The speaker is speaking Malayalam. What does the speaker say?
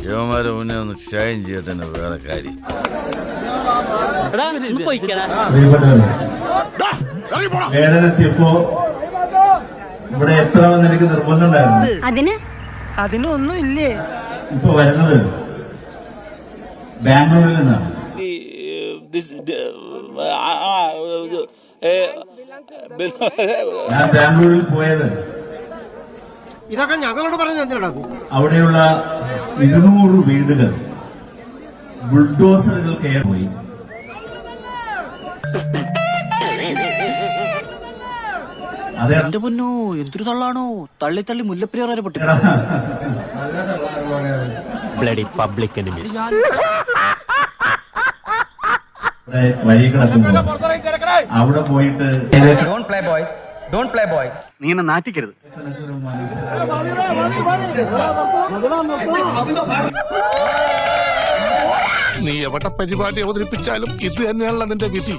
യവന്മാരെ മുന്നേ ഒന്ന് ഷൈൻ ചെയ്യട്ടെ വേറെ കാര്യം. വേദനെത്തിയപ്പോ ഇവിടെ എത്തണമെന്ന് എനിക്ക് നിർബന്ധം ഉണ്ടായിരുന്നു. അതിനൊന്നും ഇല്ലേ? ഇപ്പൊ വരുന്നത് ബാംഗ്ലൂരിൽ നിന്നാണ്. ഞാൻ ബാംഗ്ലൂരിൽ പോയത് ഇതൊക്കെ ഞങ്ങളോട് പറഞ്ഞത് എന്തിനാണ്? അവിടെയുള്ള 200 വീടുകൾ ബുൾഡോസറുകൾ കയറിപ്പോയി. എന്റെ പൊന്നോ, എന്തൊരു തള്ളാണോ! തള്ളി തള്ളി മുല്ലപ്പെരിയാർ വരെ പൊട്ടി. വഴി കിടക്കുമ്പോ അവിടെ പോയിട്ട് നീ എന്നെ നാറ്റിക്കരുത്. നീ എവിടെ പരിപാടി അവതരിപ്പിച്ചാലും ഇത് തന്നെയാണല്ലോ നിന്റെ വിധി.